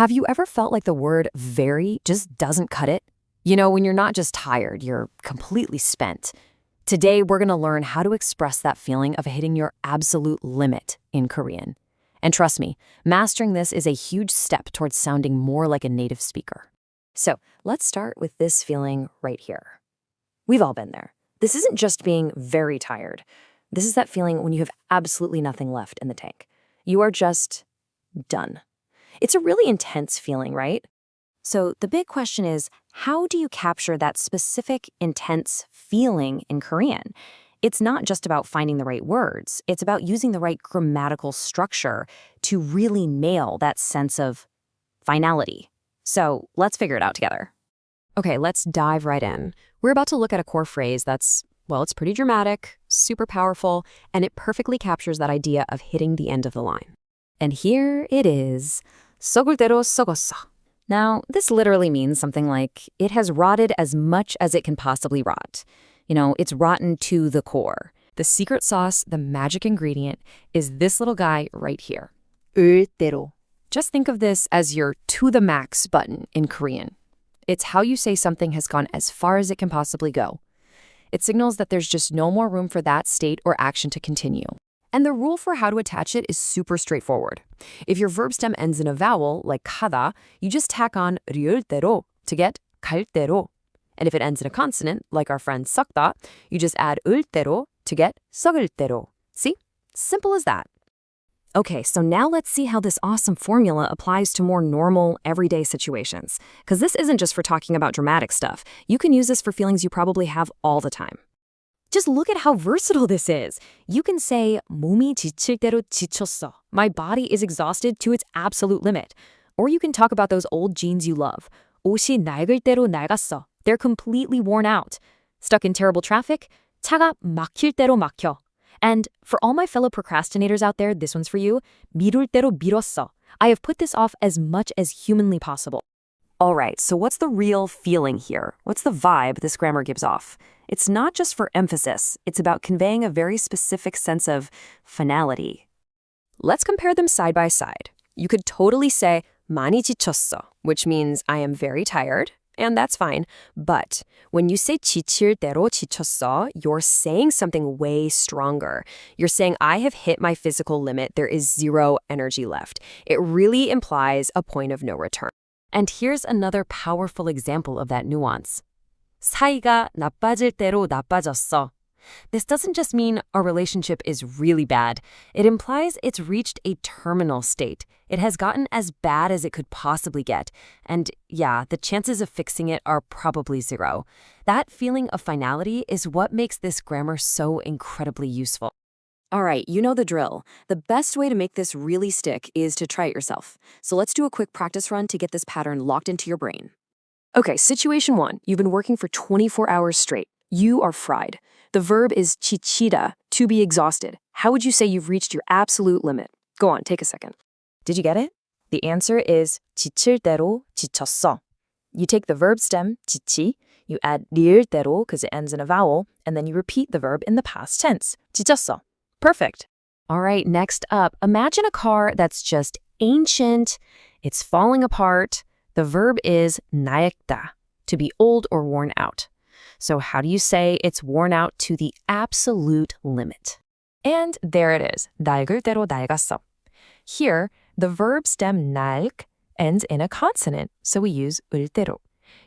Have you ever felt like the word very just doesn't cut it? You know, when you're not just tired, you're completely spent. Today, we're going to learn how to express that feeling of hitting your absolute limit in Korean. And trust me, mastering this is a huge step towards sounding more like a native speaker. So let's start with this feeling right here. We've all been there. This isn't just being very tired. This is that feeling when you have absolutely nothing left in the tank. You are just done. It's a really intense feeling, right? So the big question is, how do you capture that specific, intense feeling in Korean? It's not just about finding the right words. It's about using the right grammatical structure to really nail that sense of finality. So let's figure it out together. Okay, let's dive right in. We're about to look at a core phrase that's, well, it's pretty dramatic, super powerful, and it perfectly captures that idea of hitting the end of the line. And here it is. 썩을 대로 썩었어. Now, this literally means something like, it has rotted as much as it can possibly rot. You know, it's rotten to the core. The secret sauce, the magic ingredient, is this little guy right here. 을 대로. Just think of this as your to the max button in Korean. It's how you say something has gone as far as it can possibly go. It signals that there's just no more room for that state or action to continue. And the rule for how to attach it is super straightforward. If your verb stem ends in a vowel, like 가다, you just tack on 리을 대로 to get 갈 대로. And if it ends in a consonant, like our friend 썩다, you just add 을 대로 to get 썩을 대로. See? Simple as that. Okay, so now let's see how this awesome formula applies to more normal, everyday situations. Because this isn't just for talking about dramatic stuff. You can use this for feelings you probably have all the time. Just look at how versatile this is. You can say, 몸이 지칠 대로 지쳤어. My body is exhausted to its absolute limit. Or you can talk about those old jeans you love. 옷이 낡을 대로 낡았어. They're completely worn out. Stuck in terrible traffic? 차가 막힐 대로 막혀. And for all my fellow procrastinators out there, this one's for you. 미룰 대로 미뤘어. I have put this off as much as humanly possible. All right, so what's the real feeling here? What's the vibe this grammar gives off? It's not just for emphasis. It's about conveying a very specific sense of finality. Let's compare them side by side. You could totally say 많이 지쳤어, which means I am very tired, and that's fine. But when you say 지칠 대로 지쳤어, you're saying something way stronger. You're saying I have hit my physical limit. There is zero energy left. It really implies a point of no return. And here's another powerful example of that nuance. 사이가 나빠질 대로 나빠졌어. This doesn't just mean our relationship is really bad. It implies it's reached a terminal state. It has gotten as bad as it could possibly get. And yeah, the chances of fixing it are probably zero. That feeling of finality is what makes this grammar so incredibly useful. All right, you know the drill. The best way to make this really stick is to try it yourself. So let's do a quick practice run to get this pattern locked into your brain. Okay, situation 1. You've been working for 24 hours straight. You are fried. The verb is 지치다, to be exhausted. How would you say you've reached your absolute limit? Go on, take a second. Did you get it? The answer is 지칠 대로 지쳤어. You take the verb stem, 지치, you add 리을 대로 because it ends in a vowel, and then you repeat the verb in the past tense, 지쳤어. Perfect. All right, next up, imagine a car that's just ancient. It's falling apart. The verb is 낡다, to be old or worn out. So how do you say it's worn out to the absolute limit? And there it is, 낡을 대로 낡았어. Here, the verb stem 낡 ends in a consonant, so we use 을 대로.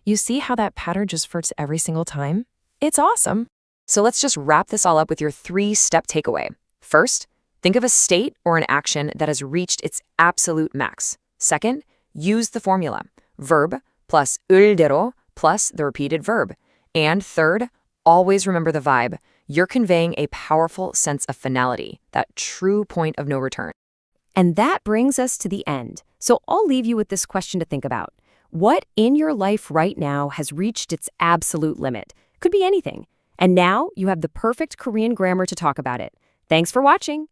You see how that pattern just fits every single time? It's awesome. So let's just wrap this all up with your 3-step takeaway. First, think of a state or an action that has reached its absolute max. Second, use the formula. Verb plus 을 대로 plus the repeated verb. And third, always remember the vibe. You're conveying a powerful sense of finality, that true point of no return. And that brings us to the end. So I'll leave you with this question to think about. What in your life right now has reached its absolute limit? Could be anything. And now you have the perfect Korean grammar to talk about it. Thanks for watching.